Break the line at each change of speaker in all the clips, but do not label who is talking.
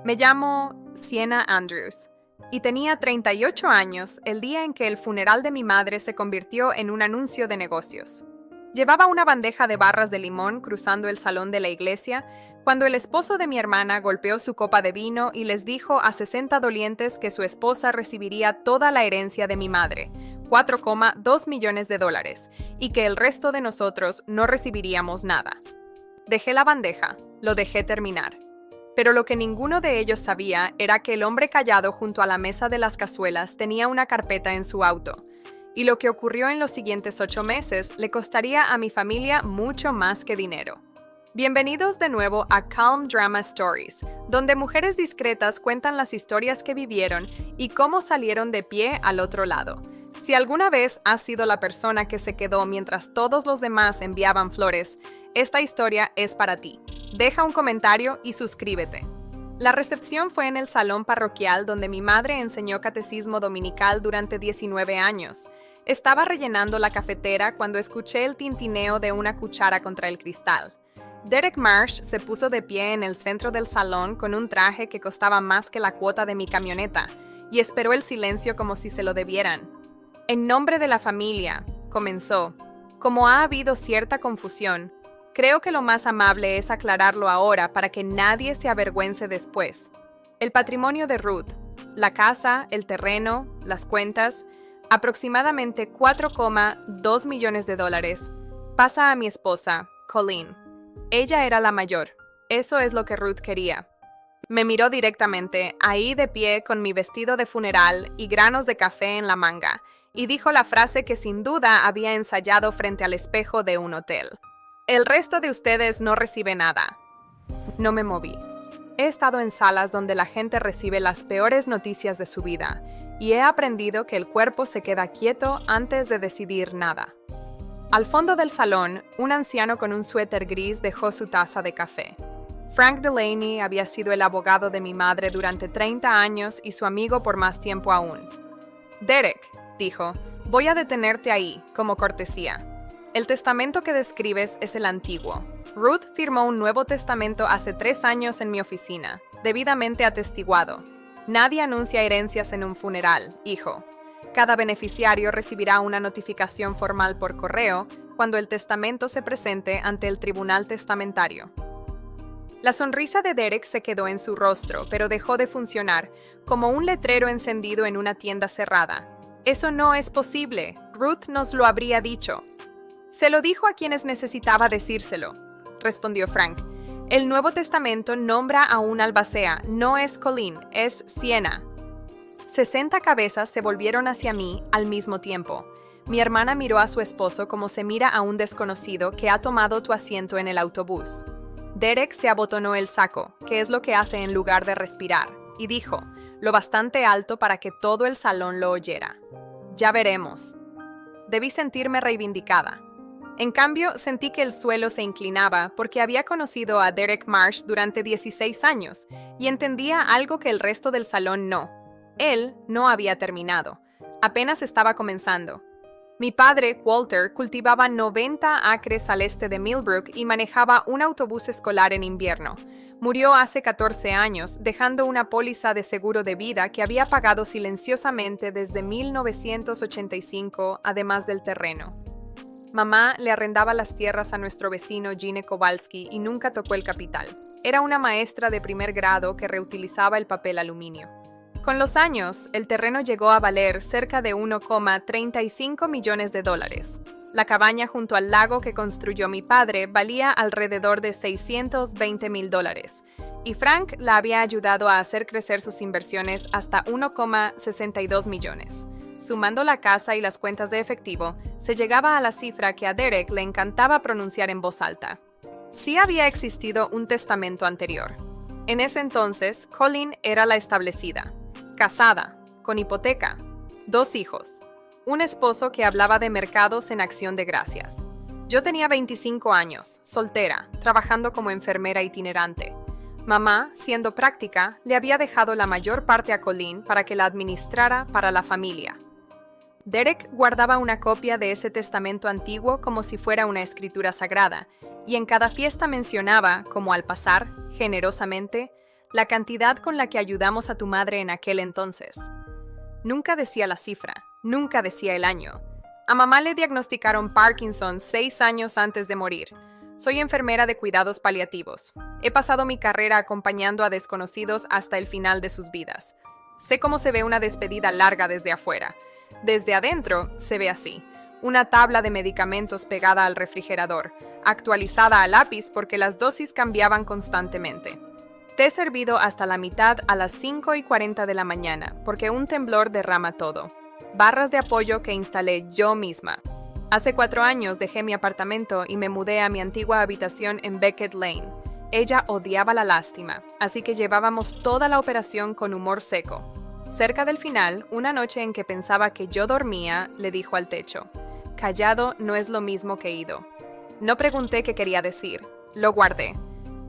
Me llamo Sienna Andrews y tenía 38 años el día en que el funeral de mi madre se convirtió en un anuncio de negocios. Llevaba una bandeja de barras de limón cruzando el salón de la iglesia cuando el esposo de mi hermana golpeó su copa de vino y les dijo a 60 dolientes que su esposa recibiría toda la herencia de mi madre, $4,2 millones, y que el resto de nosotros no recibiríamos nada. Dejé la bandeja, lo dejé terminar. Pero lo que ninguno de ellos sabía era que el hombre callado junto a la mesa de las cazuelas tenía una carpeta en su auto. Y lo que ocurrió en los siguientes 8 meses le costaría a mi familia mucho más que dinero. Bienvenidos de nuevo a Calm Drama Stories, donde mujeres discretas cuentan las historias que vivieron y cómo salieron de pie al otro lado. Si alguna vez has sido la persona que se quedó mientras todos los demás enviaban flores, esta historia es para ti. Deja un comentario y suscríbete. La recepción fue en el salón parroquial donde mi madre enseñó catecismo dominical durante 19 años. Estaba rellenando la cafetera cuando escuché el tintineo de una cuchara contra el cristal. Derek Marsh se puso de pie en el centro del salón con un traje que costaba más que la cuota de mi camioneta y esperó el silencio como si se lo debieran. En nombre de la familia, comenzó. Como ha habido cierta confusión, creo que lo más amable es aclararlo ahora para que nadie se avergüence después. El patrimonio de Ruth, la casa, el terreno, las cuentas, aproximadamente $4,2 millones, pasa a mi esposa, Colleen. Ella era la mayor. Eso es lo que Ruth quería. Me miró directamente, ahí de pie con mi vestido de funeral y granos de café en la manga, y dijo la frase que sin duda había ensayado frente al espejo de un hotel. El resto de ustedes no recibe nada. No me moví. He estado en salas donde la gente recibe las peores noticias de su vida, y he aprendido que el cuerpo se queda quieto antes de decidir nada. Al fondo del salón, un anciano con un suéter gris dejó su taza de café. Frank Delaney había sido el abogado de mi madre durante 30 años y su amigo por más tiempo aún. Derek, dijo, voy a detenerte ahí, como cortesía. El testamento que describes es el antiguo. Ruth firmó un nuevo testamento hace 3 años en mi oficina, debidamente atestiguado. Nadie anuncia herencias en un funeral, hijo. Cada beneficiario recibirá una notificación formal por correo cuando el testamento se presente ante el tribunal testamentario. La sonrisa de Derek se quedó en su rostro, pero dejó de funcionar, como un letrero encendido en una tienda cerrada. Eso no es posible. Ruth nos lo habría dicho. Se lo dijo a quienes necesitaba decírselo, respondió Frank. El Nuevo Testamento nombra a un albacea, no es Colleen, es Sienna. 60 cabezas se volvieron hacia mí al mismo tiempo. Mi hermana miró a su esposo como se mira a un desconocido que ha tomado tu asiento en el autobús. Derek se abotonó el saco, que es lo que hace en lugar de respirar, y dijo, lo bastante alto para que todo el salón lo oyera. Ya veremos. Debí sentirme reivindicada. En cambio, sentí que el suelo se inclinaba porque había conocido a Derek Marsh durante 16 años y entendía algo que el resto del salón no. Él no había terminado. Apenas estaba comenzando. Mi padre, Walter, cultivaba 90 acres al este de Millbrook y manejaba un autobús escolar en invierno. Murió hace 14 años, dejando una póliza de seguro de vida que había pagado silenciosamente desde 1985, además del terreno. Mamá le arrendaba las tierras a nuestro vecino Gene Kowalski y nunca tocó el capital. Era una maestra de primer grado que reutilizaba el papel aluminio. Con los años, el terreno llegó a valer cerca de $1,35 millones. La cabaña junto al lago que construyó mi padre valía alrededor de $620,000, y Frank la había ayudado a hacer crecer sus inversiones hasta $1,62 millones. Sumando la casa y las cuentas de efectivo, se llegaba a la cifra que a Derek le encantaba pronunciar en voz alta. Sí había existido un testamento anterior. En ese entonces, Colleen era la establecida. Casada, con hipoteca, 2 hijos, un esposo que hablaba de mercados en Acción de Gracias. Yo tenía 25 años, soltera, trabajando como enfermera itinerante. Mamá, siendo práctica, le había dejado la mayor parte a Colleen para que la administrara para la familia. Derek guardaba una copia de ese testamento antiguo como si fuera una escritura sagrada, y en cada fiesta mencionaba, como al pasar, generosamente, la cantidad con la que ayudamos a tu madre en aquel entonces. Nunca decía la cifra, nunca decía el año. A mamá le diagnosticaron Parkinson 6 años antes de morir. Soy enfermera de cuidados paliativos. He pasado mi carrera acompañando a desconocidos hasta el final de sus vidas. Sé cómo se ve una despedida larga desde afuera. Desde adentro se ve así. Una tabla de medicamentos pegada al refrigerador, actualizada a lápiz porque las dosis cambiaban constantemente. Té servido hasta la mitad a las 5:40 de la mañana porque un temblor derrama todo. Barras de apoyo que instalé yo misma. Hace 4 años dejé mi apartamento y me mudé a mi antigua habitación en Beckett Lane. Ella odiaba la lástima, así que llevábamos toda la operación con humor seco. Cerca del final, una noche en que pensaba que yo dormía, le dijo al techo: «Callado no es lo mismo que ido». No pregunté qué quería decir, lo guardé.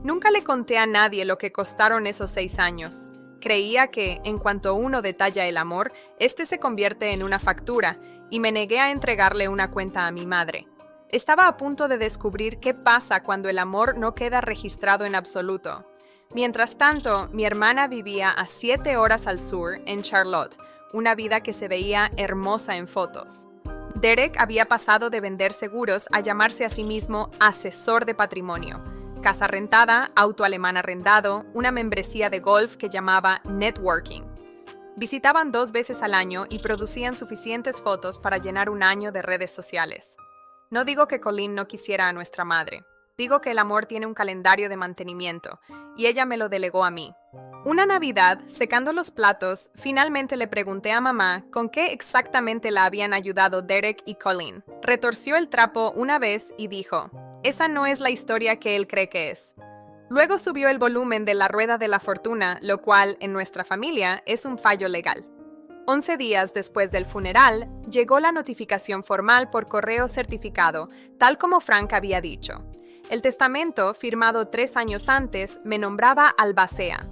Nunca le conté a nadie lo que costaron esos 6 años. Creía que, en cuanto uno detalla el amor, este se convierte en una factura, y me negué a entregarle una cuenta a mi madre. Estaba a punto de descubrir qué pasa cuando el amor no queda registrado en absoluto. Mientras tanto, mi hermana vivía a 7 horas al sur, en Charlotte, una vida que se veía hermosa en fotos. Derek había pasado de vender seguros a llamarse a sí mismo asesor de patrimonio. Casa rentada, auto alemán arrendado, una membresía de golf que llamaba networking. Visitaban 2 veces al año y producían suficientes fotos para llenar un año de redes sociales. No digo que Colleen no quisiera a nuestra madre. Digo que el amor tiene un calendario de mantenimiento, y ella me lo delegó a mí. Una Navidad, secando los platos, finalmente le pregunté a mamá con qué exactamente la habían ayudado Derek y Colleen. Retorció el trapo una vez y dijo: «Esa no es la historia que él cree que es». Luego subió el volumen de La Rueda de la Fortuna, lo cual, en nuestra familia, es un fallo legal. 11 días después del funeral, llegó la notificación formal por correo certificado, tal como Frank había dicho. El testamento, firmado 3 años antes, me nombraba albacea.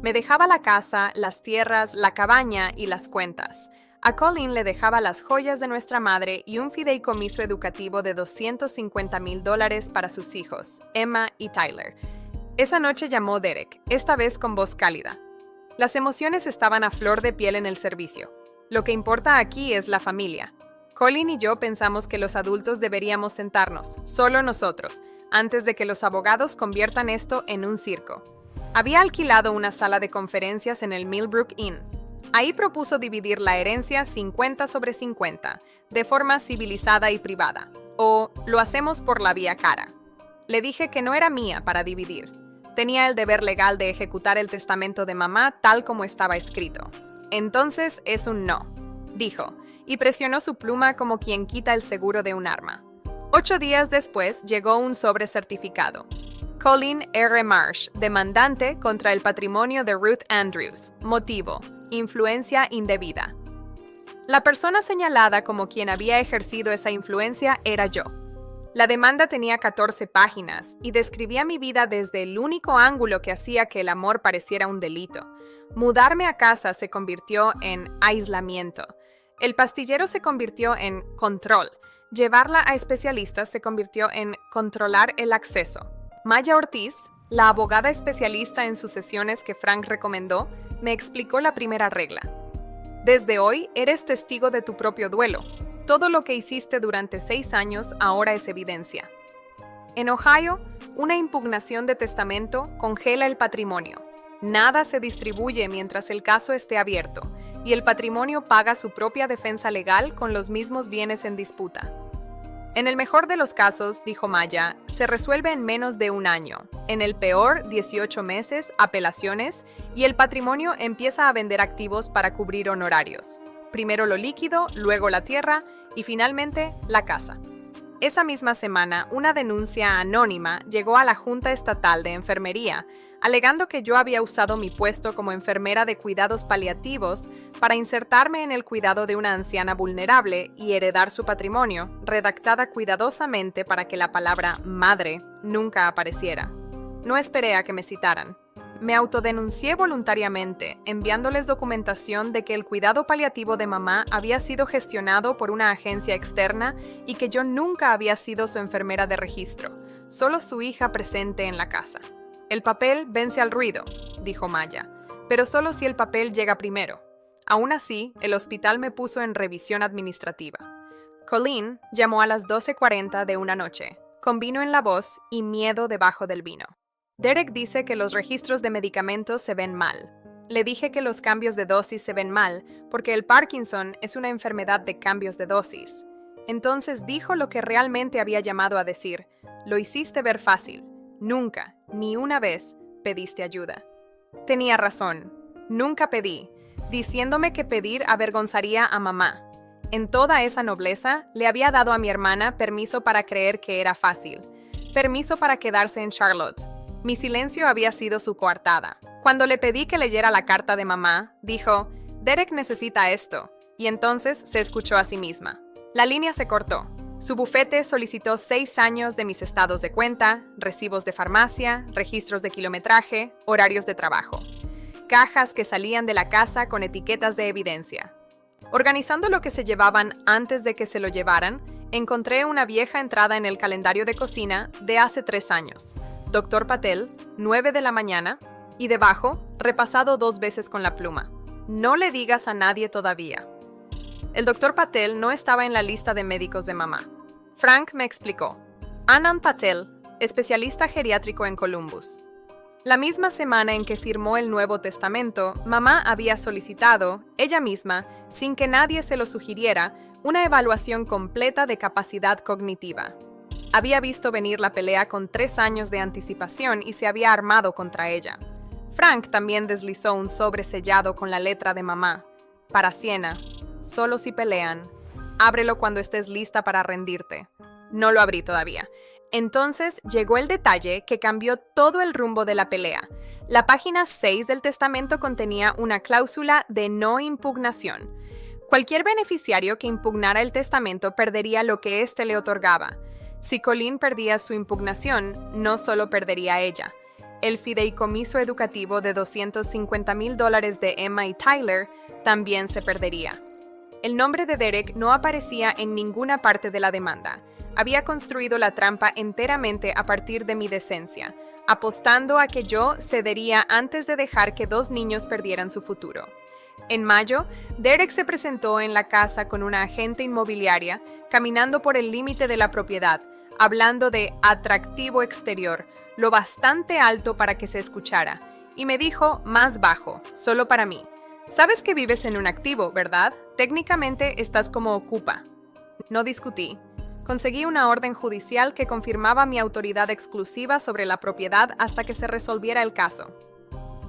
Me dejaba la casa, las tierras, la cabaña y las cuentas. A Colleen le dejaba las joyas de nuestra madre y un fideicomiso educativo de $250,000 para sus hijos, Emma y Tyler. Esa noche llamó Derek, esta vez con voz cálida. Las emociones estaban a flor de piel en el servicio. Lo que importa aquí es la familia. Colleen y yo pensamos que los adultos deberíamos sentarnos, solo nosotros, antes de que los abogados conviertan esto en un circo. Había alquilado una sala de conferencias en el Millbrook Inn. Ahí propuso dividir la herencia 50/50, de forma civilizada y privada, o lo hacemos por la vía cara. Le dije que no era mía para dividir. Tenía el deber legal de ejecutar el testamento de mamá tal como estaba escrito. Entonces es un no, dijo, y presionó su pluma como quien quita el seguro de un arma. 8 días después llegó un sobre certificado. Colleen R. Marsh, demandante contra el patrimonio de Ruth Andrews. Motivo: influencia indebida. La persona señalada como quien había ejercido esa influencia era yo. La demanda tenía 14 páginas y describía mi vida desde el único ángulo que hacía que el amor pareciera un delito. Mudarme a casa se convirtió en aislamiento. El pastillero se convirtió en control. Llevarla a especialistas se convirtió en controlar el acceso. Maya Ortiz, la abogada especialista en sucesiones que Frank recomendó, me explicó la primera regla. Desde hoy eres testigo de tu propio duelo. Todo lo que hiciste durante 6 años ahora es evidencia. En Ohio, una impugnación de testamento congela el patrimonio. Nada se distribuye mientras el caso esté abierto, y el patrimonio paga su propia defensa legal con los mismos bienes en disputa. En el mejor de los casos, dijo Maya, se resuelve en menos de un año. En el peor, 18 meses, apelaciones, y el patrimonio empieza a vender activos para cubrir honorarios. Primero lo líquido, luego la tierra y finalmente la casa. Esa misma semana, una denuncia anónima llegó a la Junta Estatal de Enfermería, alegando que yo había usado mi puesto como enfermera de cuidados paliativos para insertarme en el cuidado de una anciana vulnerable y heredar su patrimonio, redactada cuidadosamente para que la palabra madre nunca apareciera. No esperé a que me citaran. Me autodenuncié voluntariamente, enviándoles documentación de que el cuidado paliativo de mamá había sido gestionado por una agencia externa y que yo nunca había sido su enfermera de registro, solo su hija presente en la casa. El papel vence al ruido, dijo Maya, pero solo si el papel llega primero. Aún así, el hospital me puso en revisión administrativa. Colleen llamó a las 12:40 de una noche, con vino en la voz y miedo debajo del vino. Derek dice que los registros de medicamentos se ven mal. Le dije que los cambios de dosis se ven mal porque el Parkinson es una enfermedad de cambios de dosis. Entonces dijo lo que realmente había llamado a decir: lo hiciste ver fácil. Nunca, ni una vez, pediste ayuda. Tenía razón. Nunca pedí, diciéndome que pedir avergonzaría a mamá. En toda esa nobleza, le había dado a mi hermana permiso para creer que era fácil. Permiso para quedarse en Charlotte. Mi silencio había sido su coartada. Cuando le pedí que leyera la carta de mamá, dijo: Derek necesita esto, y entonces se escuchó a sí misma. La línea se cortó. Su bufete solicitó 6 años de mis estados de cuenta, recibos de farmacia, registros de kilometraje, horarios de trabajo. Cajas que salían de la casa con etiquetas de evidencia. Organizando lo que se llevaban antes de que se lo llevaran, encontré una vieja entrada en el calendario de cocina de hace 3 años. Dr. Patel, 9 de la mañana, y debajo, repasado 2 veces con la pluma. No le digas a nadie todavía. El Dr. Patel no estaba en la lista de médicos de mamá. Frank me explicó. Anand Patel, especialista geriátrico en Columbus. La misma semana en que firmó el Nuevo Testamento, mamá había solicitado, ella misma, sin que nadie se lo sugiriera, una evaluación completa de capacidad cognitiva. Había visto venir la pelea con 3 años de anticipación y se había armado contra ella. Frank también deslizó un sobre sellado con la letra de mamá. Para Sienna, solo si pelean. Ábrelo cuando estés lista para rendirte. No lo abrí todavía. Entonces llegó el detalle que cambió todo el rumbo de la pelea. La página 6 del testamento contenía una cláusula de no impugnación. Cualquier beneficiario que impugnara el testamento perdería lo que éste le otorgaba. Si Colleen perdía su impugnación, no solo perdería ella. El fideicomiso educativo de $250,000 de Emma y Tyler también se perdería. El nombre de Derek no aparecía en ninguna parte de la demanda. Había construido la trampa enteramente a partir de mi decencia, apostando a que yo cedería antes de dejar que 2 niños perdieran su futuro. En mayo, Derek se presentó en la casa con una agente inmobiliaria, caminando por el límite de la propiedad, hablando de atractivo exterior, lo bastante alto para que se escuchara, y me dijo más bajo, solo para mí. Sabes que vives en un activo, ¿verdad? Técnicamente estás como ocupa. No discutí. Conseguí una orden judicial que confirmaba mi autoridad exclusiva sobre la propiedad hasta que se resolviera el caso.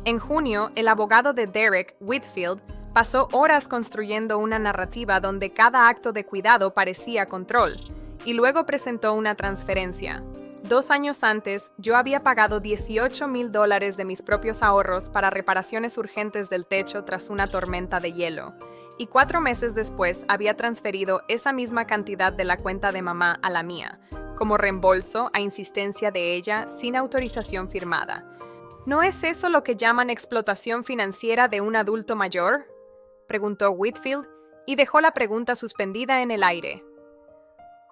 En junio, el abogado de Derek, Whitfield, pasó horas construyendo una narrativa donde cada acto de cuidado parecía control, y luego presentó una transferencia. 2 años antes, yo había pagado $18,000 de mis propios ahorros para reparaciones urgentes del techo tras una tormenta de hielo, y 4 meses después había transferido esa misma cantidad de la cuenta de mamá a la mía, como reembolso a insistencia de ella sin autorización firmada. ¿No es eso lo que llaman explotación financiera de un adulto mayor?, preguntó Whitfield, y dejó la pregunta suspendida en el aire.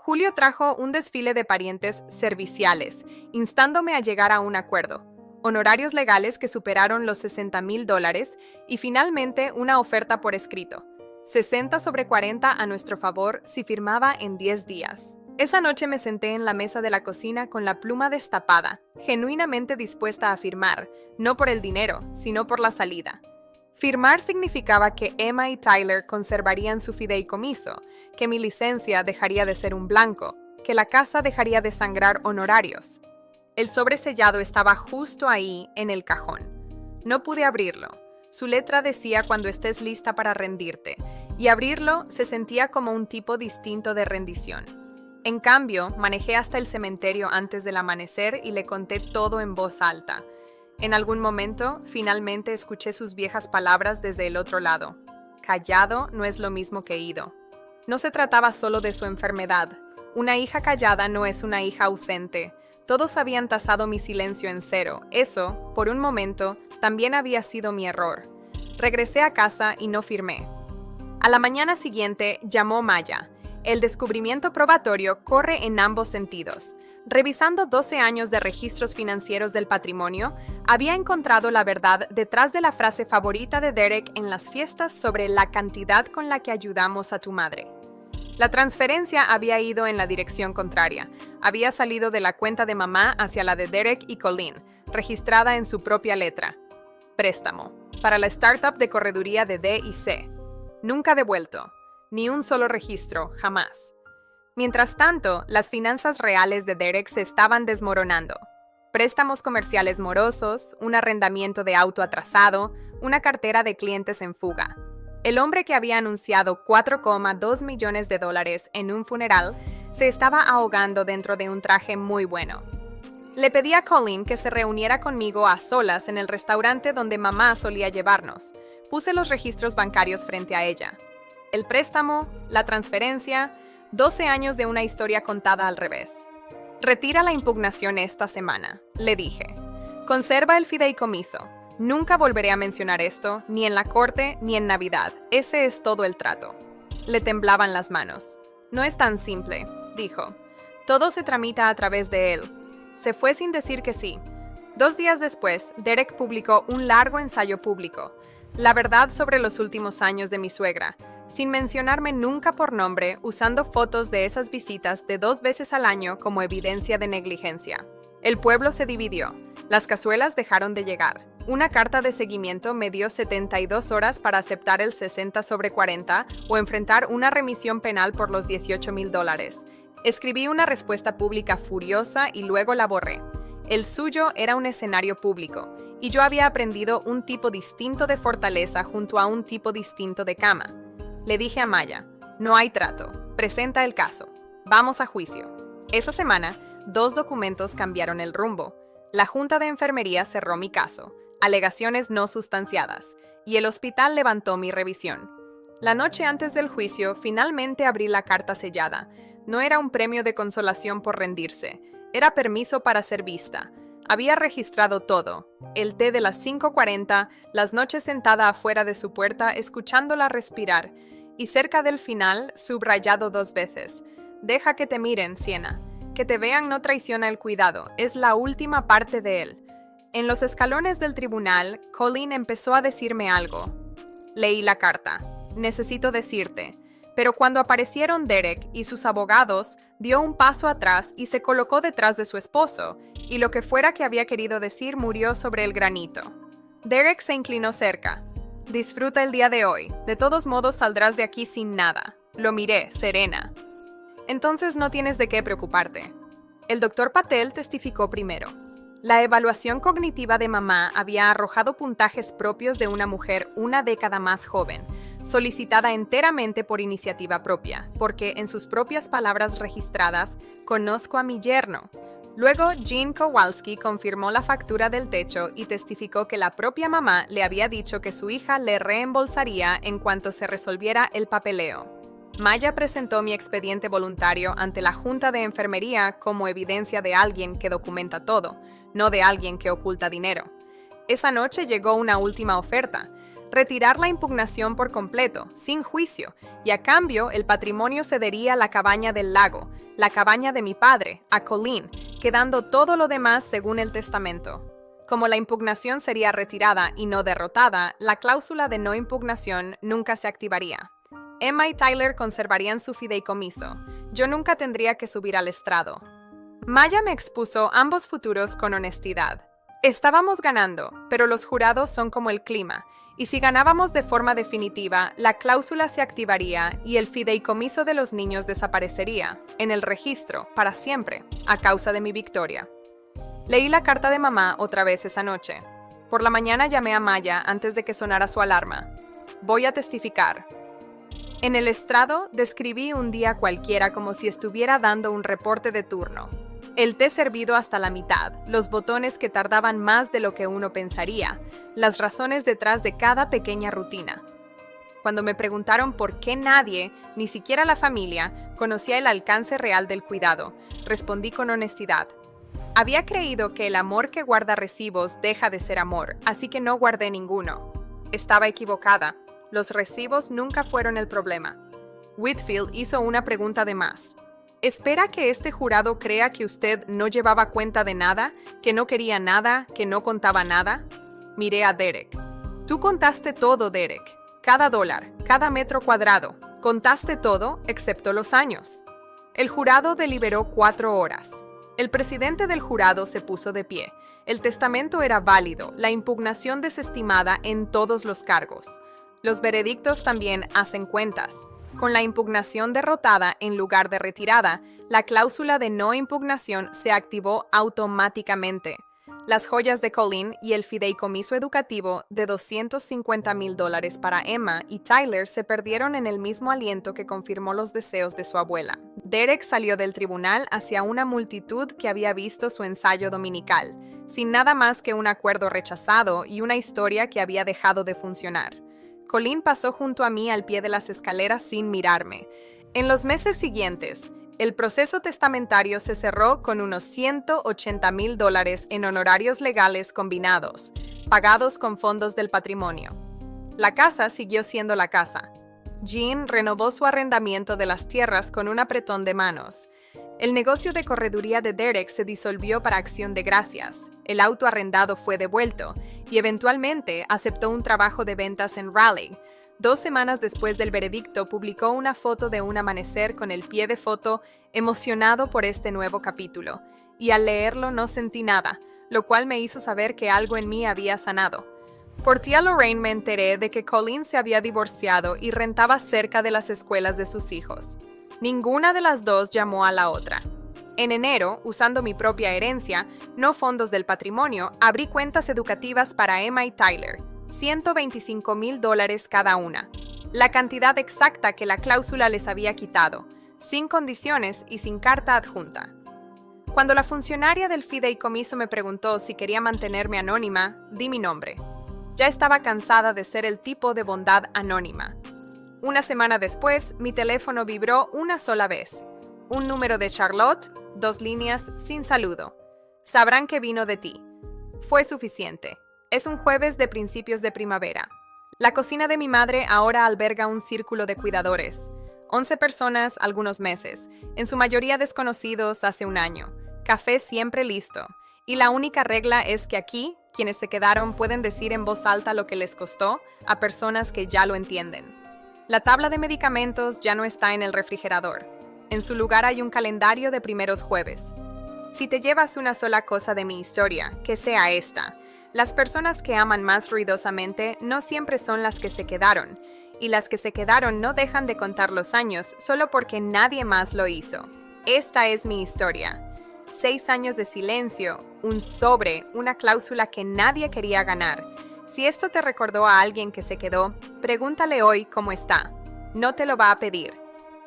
Julio trajo un desfile de parientes serviciales, instándome a llegar a un acuerdo, honorarios legales que superaron los $60,000 y finalmente una oferta por escrito, 60/40 a nuestro favor si firmaba en 10 días. Esa noche me senté en la mesa de la cocina con la pluma destapada, genuinamente dispuesta a firmar, no por el dinero, sino por la salida. Firmar significaba que Emma y Tyler conservarían su fideicomiso, que mi licencia dejaría de ser un blanco, que la casa dejaría de sangrar honorarios. El sobre sellado estaba justo ahí, en el cajón. No pude abrirlo. Su letra decía cuando estés lista para rendirte, y abrirlo se sentía como un tipo distinto de rendición. En cambio, manejé hasta el cementerio antes del amanecer y le conté todo en voz alta. En algún momento, finalmente escuché sus viejas palabras desde el otro lado. Callado no es lo mismo que ido. No se trataba solo de su enfermedad. Una hija callada no es una hija ausente. Todos habían tasado mi silencio en 0. Eso, por un momento, también había sido mi error. Regresé a casa y no firmé. A la mañana siguiente, llamó Maya. El descubrimiento probatorio corre en ambos sentidos. Revisando 12 años de registros financieros del patrimonio, había encontrado la verdad detrás de la frase favorita de Derek en las fiestas sobre la cantidad con la que ayudamos a tu madre. La transferencia había ido en la dirección contraria. Había salido de la cuenta de mamá hacia la de Derek y Colleen, registrada en su propia letra. Préstamo. Para la startup de correduría de D&C. Nunca devuelto. Ni un solo registro, jamás. Mientras tanto, las finanzas reales de Derek se estaban desmoronando. Préstamos comerciales morosos, un arrendamiento de auto atrasado, una cartera de clientes en fuga. El hombre que había anunciado $4,2 millones en un funeral se estaba ahogando dentro de un traje muy bueno. Le pedí a Colleen que se reuniera conmigo a solas en el restaurante donde mamá solía llevarnos. Puse los registros bancarios frente a ella. El préstamo, la transferencia, 12 años de una historia contada al revés. Retira la impugnación esta semana, le dije. Conserva el fideicomiso. Nunca volveré a mencionar esto, ni en la corte, ni en Navidad. Ese es todo el trato. Le temblaban las manos. No es tan simple, dijo. Todo se tramita a través de él. Se fue sin decir que sí. 2 días después, Derek publicó un largo ensayo público. La verdad sobre los últimos años de mi suegra, sin mencionarme nunca por nombre, usando fotos de esas visitas de 2 veces al año como evidencia de negligencia. El pueblo se dividió. Las cazuelas dejaron de llegar. Una carta de seguimiento me dio 72 horas para aceptar el 60/40 o enfrentar una remisión penal por los $18,000. Escribí una respuesta pública furiosa y luego la borré. El suyo era un escenario público, y yo había aprendido un tipo distinto de fortaleza junto a un tipo distinto de cama. Le dije a Maya, no hay trato, presenta el caso, vamos a juicio. Esa semana, 2 documentos cambiaron el rumbo. La Junta de Enfermería cerró mi caso, alegaciones no sustanciadas, y el hospital levantó mi revisión. La noche antes del juicio, finalmente abrí la carta sellada. No era un premio de consolación por rendirse, era permiso para ser vista. Había registrado todo, el té de las 5:40, las noches sentada afuera de su puerta escuchándola respirar, y cerca del final, subrayado 2 veces. Deja que te miren, Sienna. Que te vean no traiciona el cuidado, es la última parte de él. En los escalones del tribunal, Colleen empezó a decirme algo. Leí la carta. Necesito decirte. Pero cuando aparecieron Derek y sus abogados, dio un paso atrás y se colocó detrás de su esposo, y lo que fuera que había querido decir murió sobre el granito. Derek se inclinó cerca. Disfruta el día de hoy. De todos modos saldrás de aquí sin nada. Lo miré, serena. Entonces no tienes de qué preocuparte. El doctor Patel testificó primero. La evaluación cognitiva de mamá había arrojado puntajes propios de una mujer una década más joven, solicitada enteramente por iniciativa propia, porque, en sus propias palabras registradas, conozco a mi yerno. Luego, Jean Kowalski confirmó la factura del techo y testificó que la propia mamá le había dicho que su hija le reembolsaría en cuanto se resolviera el papeleo. Maya presentó mi expediente voluntario ante la Junta de Enfermería como evidencia de alguien que documenta todo, no de alguien que oculta dinero. Esa noche llegó una última oferta: retirar la impugnación por completo, sin juicio, y a cambio el patrimonio cedería la cabaña del lago, la cabaña de mi padre, a Colleen, quedando todo lo demás según el testamento. Como la impugnación sería retirada y no derrotada, la cláusula de no impugnación nunca se activaría. Emma y Tyler conservarían su fideicomiso. Yo nunca tendría que subir al estrado. Maya me expuso ambos futuros con honestidad. Estábamos ganando, pero los jurados son como el clima, y si ganábamos de forma definitiva, la cláusula se activaría y el fideicomiso de los niños desaparecería, en el registro, para siempre, a causa de mi victoria. Leí la carta de mamá otra vez esa noche. Por la mañana llamé a Maya antes de que sonara su alarma. Voy a testificar. En el estrado, describí un día cualquiera como si estuviera dando un reporte de turno. El té servido hasta la mitad, los botones que tardaban más de lo que uno pensaría, las razones detrás de cada pequeña rutina. Cuando me preguntaron por qué nadie, ni siquiera la familia, conocía el alcance real del cuidado, respondí con honestidad. Había creído que el amor que guarda recibos deja de ser amor, así que no guardé ninguno. Estaba equivocada. Los recibos nunca fueron el problema. Whitfield hizo una pregunta de más. ¿Espera que este jurado crea que usted no llevaba cuenta de nada, que no quería nada, que no contaba nada? Miré a Derek. Tú contaste todo, Derek. Cada dólar, cada metro cuadrado. Contaste todo, excepto los años. El jurado deliberó 4 horas. El presidente del jurado se puso de pie. El testamento era válido, la impugnación desestimada en todos los cargos. Los veredictos también hacen cuentas. Con la impugnación derrotada en lugar de retirada, la cláusula de no impugnación se activó automáticamente. Las joyas de Colleen y el fideicomiso educativo de $250,000 para Emma y Tyler se perdieron en el mismo aliento que confirmó los deseos de su abuela. Derek salió del tribunal hacia una multitud que había visto su ensayo dominical, sin nada más que un acuerdo rechazado y una historia que había dejado de funcionar. Colleen pasó junto a mí al pie de las escaleras sin mirarme. En los meses siguientes, el proceso testamentario se cerró con unos $180,000 en honorarios legales combinados, pagados con fondos del patrimonio. La casa siguió siendo la casa. Jean renovó su arrendamiento de las tierras con un apretón de manos. El negocio de correduría de Derek se disolvió para acción de gracias. El auto arrendado fue devuelto y eventualmente aceptó un trabajo de ventas en Raleigh. 2 semanas después del veredicto, publicó una foto de un amanecer con el pie de foto emocionado por este nuevo capítulo. Y al leerlo no sentí nada, lo cual me hizo saber que algo en mí había sanado. Por tía Lorraine me enteré de que Colleen se había divorciado y rentaba cerca de las escuelas de sus hijos. Ninguna de las dos llamó a la otra. En enero, usando mi propia herencia, no fondos del patrimonio, abrí cuentas educativas para Emma y Tyler, $125,000 cada una, la cantidad exacta que la cláusula les había quitado, sin condiciones y sin carta adjunta. Cuando la funcionaria del fideicomiso me preguntó si quería mantenerme anónima, di mi nombre. Ya estaba cansada de ser el tipo de bondad anónima. Una semana después, mi teléfono vibró una sola vez. Un número de Charlotte, 2 líneas sin saludo. Sabrán que vino de ti. Fue suficiente. Es un jueves de principios de primavera. La cocina de mi madre ahora alberga un círculo de cuidadores. 11 personas, algunos meses, en su mayoría desconocidos hace un año. Café siempre listo. Y la única regla es que aquí, quienes se quedaron pueden decir en voz alta lo que les costó a personas que ya lo entienden. La tabla de medicamentos ya no está en el refrigerador. En su lugar hay un calendario de primeros jueves. Si te llevas una sola cosa de mi historia, que sea esta. Las personas que aman más ruidosamente no siempre son las que se quedaron, y las que se quedaron no dejan de contar los años solo porque nadie más lo hizo. Esta es mi historia. 6 años de silencio, un sobre, una cláusula que nadie quería ganar. Si esto te recordó a alguien que se quedó, pregúntale hoy cómo está. No te lo va a pedir.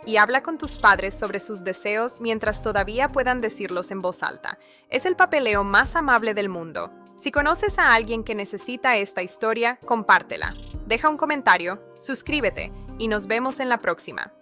Y habla con tus padres sobre sus deseos mientras todavía puedan decirlos en voz alta. Es el papeleo más amable del mundo. Si conoces a alguien que necesita esta historia, compártela. Deja un comentario, suscríbete y nos vemos en la próxima.